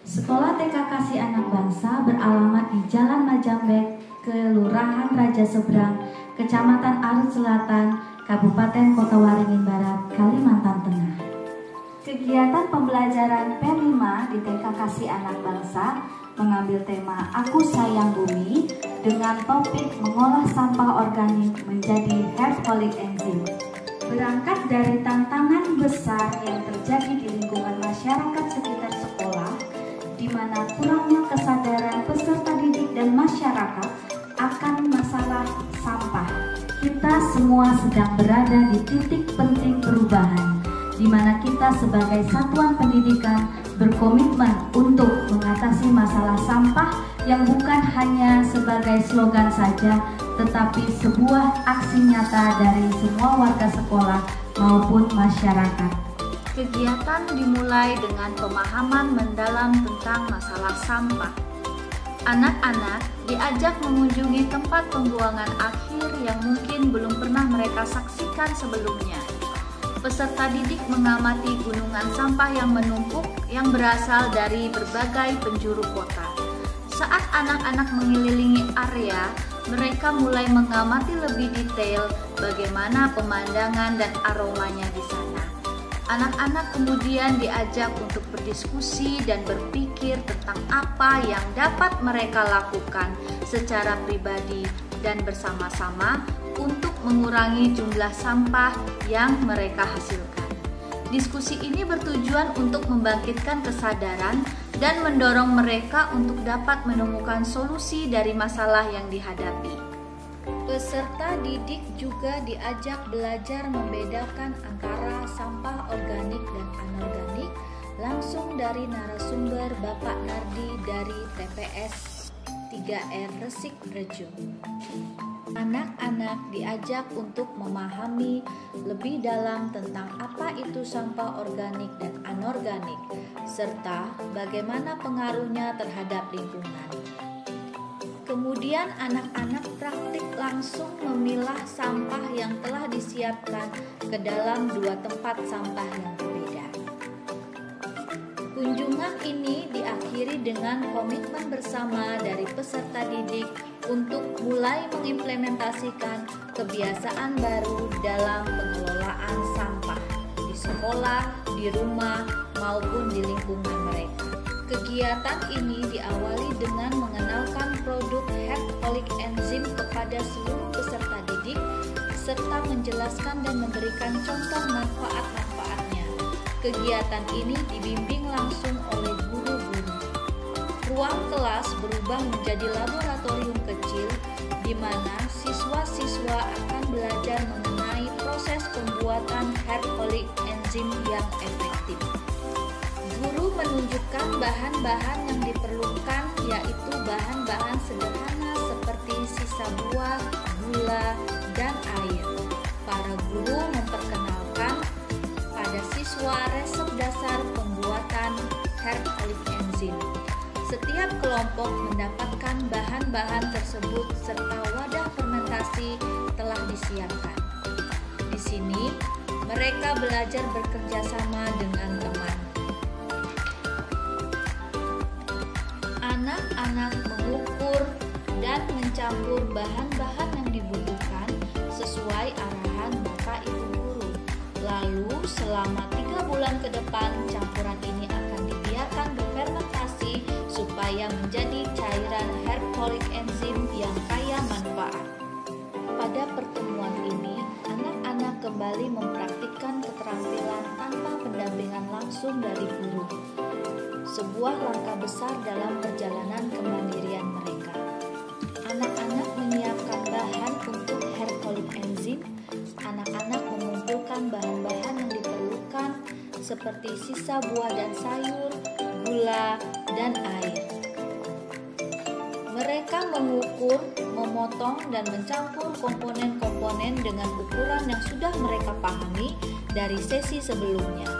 Sekolah TK Kasih Anak Bangsa beralamat di Jalan Majambek, Kelurahan Raja Seberang, Kecamatan Arut Selatan, Kabupaten Kota Waringin Barat, Kalimantan Tengah. Kegiatan pembelajaran P5 di TK Kasih Anak Bangsa mengambil tema Aku Sayang Bumi dengan topik mengolah sampah organik menjadi Herbolic Enzyme. Berangkat dari tantangan besar yang terjadi di lingkungan masyarakat sekitar sekolah, di mana kurangnya kesadaran peserta didik dan masyarakat akan masalah sampah. Kita semua sedang berada di titik penting perubahan, di mana kita sebagai satuan pendidikan berkomitmen untuk mengatasi masalah sampah yang bukan hanya sebagai slogan saja, tetapi sebuah aksi nyata dari semua warga sekolah maupun masyarakat. Kegiatan dimulai dengan pemahaman mendalam tentang masalah sampah. Anak-anak diajak mengunjungi tempat pembuangan akhir yang mungkin belum pernah mereka saksikan sebelumnya. Peserta didik mengamati gunungan sampah yang menumpuk yang berasal dari berbagai penjuru kota. Saat anak-anak mengelilingi area, mereka mulai mengamati lebih detail bagaimana pemandangan dan aromanya di sana. Anak-anak kemudian diajak untuk berdiskusi dan berpikir tentang apa yang dapat mereka lakukan secara pribadi dan bersama-sama untuk mengurangi jumlah sampah yang mereka hasilkan. Diskusi ini bertujuan untuk membangkitkan kesadaran dan mendorong mereka untuk dapat menemukan solusi dari masalah yang dihadapi. Peserta didik juga diajak belajar membedakan antara sampah organik dan anorganik langsung dari narasumber Bapak Nardi dari TPS 3R Resik Rejo. Anak-anak diajak untuk memahami lebih dalam tentang apa itu sampah organik dan anorganik, serta bagaimana pengaruhnya terhadap lingkungan. Kemudian anak-anak praktik langsung memilah sampah yang telah disiapkan ke dalam 2 tempat sampah yang berbeda. Kunjungan ini diakhiri dengan komitmen bersama dari peserta didik untuk mulai mengimplementasikan kebiasaan baru dalam pengelolaan sampah di sekolah, di rumah, maupun di lingkungan mereka. Kegiatan ini diawali dengan mengenalkan produk Herbolic Enzyme kepada seluruh peserta didik, serta menjelaskan dan memberikan contoh manfaat-manfaatnya. Kegiatan ini dibimbing langsung oleh guru-guru. Ruang kelas berubah menjadi laboratorium kecil di mana siswa-siswa akan belajar mengenai proses pembuatan Herbolic Enzyme yang efektif. Guru menunjukkan bahan-bahan yang diperlukan, yaitu bahan-bahan sederhana seperti sisa buah, gula, dan air. Para guru memperkenalkan pada siswa resep dasar pembuatan Herbolic Enzyme. Setiap kelompok mendapatkan bahan-bahan tersebut serta wadah fermentasi telah disiapkan. Di sini, mereka belajar bekerja sama dengan teman. Anak-anak mengukur dan mencampur bahan-bahan yang dibutuhkan sesuai arahan Bapak Ibu guru. Lalu selama 3 bulan ke depan campuran ini akan dibiarkan berfermentasi supaya menjadi cairan Herbolic Enzyme yang kaya manfaat. Pada pertemuan ini, anak-anak kembali mempraktikkan keterampilan tanpa pendampingan langsung dari guru. Sebuah langkah besar dalam perjalanan kemandirian mereka. Anak-anak menyiapkan bahan untuk Herbolic Enzyme. Anak-anak mengumpulkan bahan-bahan yang diperlukan seperti sisa buah dan sayur, gula, dan air. Mereka mengukur, memotong, dan mencampur komponen-komponen dengan ukuran yang sudah mereka pahami dari sesi sebelumnya.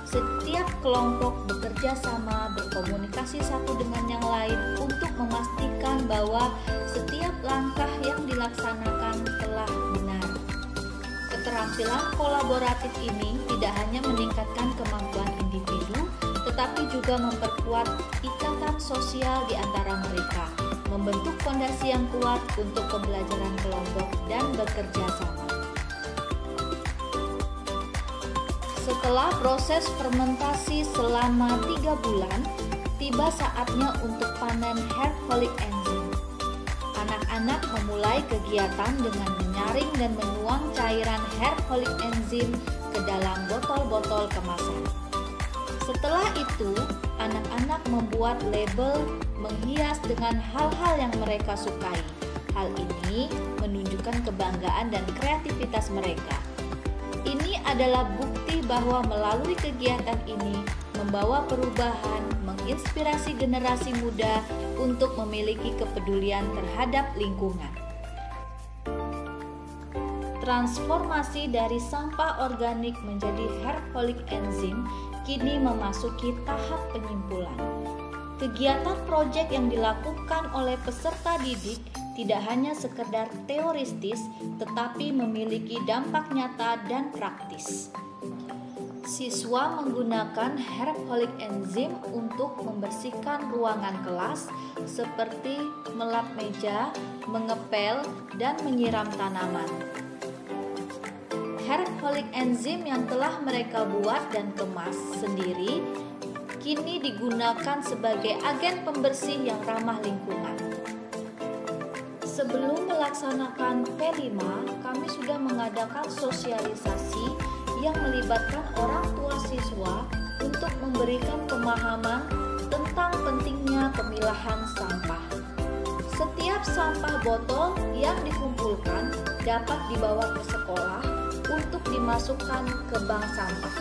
Setiap kelompok bekerja sama, berkomunikasi satu dengan yang lain untuk memastikan bahwa setiap langkah yang dilaksanakan telah benar. Keterampilan kolaboratif ini tidak hanya meningkatkan kemampuan individu, tetapi juga memperkuat ikatan sosial di antara mereka, membentuk fondasi yang kuat untuk pembelajaran kelompok dan bekerja sama. Setelah proses fermentasi selama 3 bulan, tiba saatnya untuk panen hair folic enzyme. Anak-anak memulai kegiatan dengan menyaring dan menuang cairan hair folic enzyme ke dalam botol-botol kemasan. Setelah itu, anak-anak membuat label menghias dengan hal-hal yang mereka sukai. Hal ini menunjukkan kebanggaan dan kreativitas mereka. Ini adalah bukti bahwa melalui kegiatan ini membawa perubahan, menginspirasi generasi muda untuk memiliki kepedulian terhadap lingkungan. Transformasi dari sampah organik menjadi hair folic enzyme kini memasuki tahap penyimpulan. Kegiatan proyek yang dilakukan oleh peserta didik tidak hanya sekedar teoristis, tetapi memiliki dampak nyata dan praktis. Siswa menggunakan hair folic enzyme untuk membersihkan ruangan kelas seperti melap meja, mengepel, dan menyiram tanaman. Hair folic enzyme yang telah mereka buat dan kemas sendiri kini digunakan sebagai agen pembersih yang ramah lingkungan. Sebelum melaksanakan P5, kami sudah mengadakan sosialisasi yang melibatkan orang tua siswa untuk memberikan pemahaman tentang pentingnya pemilahan sampah. Setiap sampah botol yang dikumpulkan dapat dibawa ke sekolah untuk dimasukkan ke bank sampah.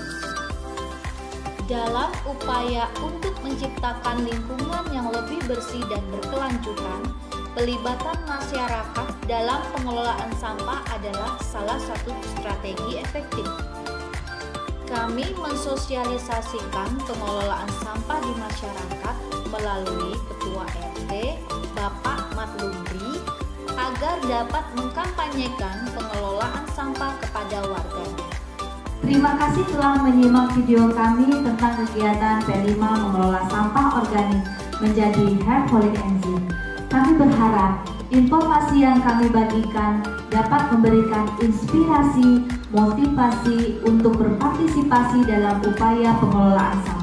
Dalam upaya untuk menciptakan lingkungan yang lebih bersih dan berkelanjutan, pelibatan masyarakat dalam pengelolaan sampah adalah salah satu strategi efektif. Kami mensosialisasikan pengelolaan sampah di masyarakat melalui Ketua RT, Bapak Matlubri, agar dapat mengkampanyekan pengelolaan sampah kepada warganya. Terima kasih telah menyimak video kami tentang kegiatan P5 mengelola sampah organik menjadi hair folic enzyme. Kami berharap informasi yang kami bagikan dapat memberikan inspirasi, motivasi untuk berpartisipasi dalam upaya pengelolaan sampah.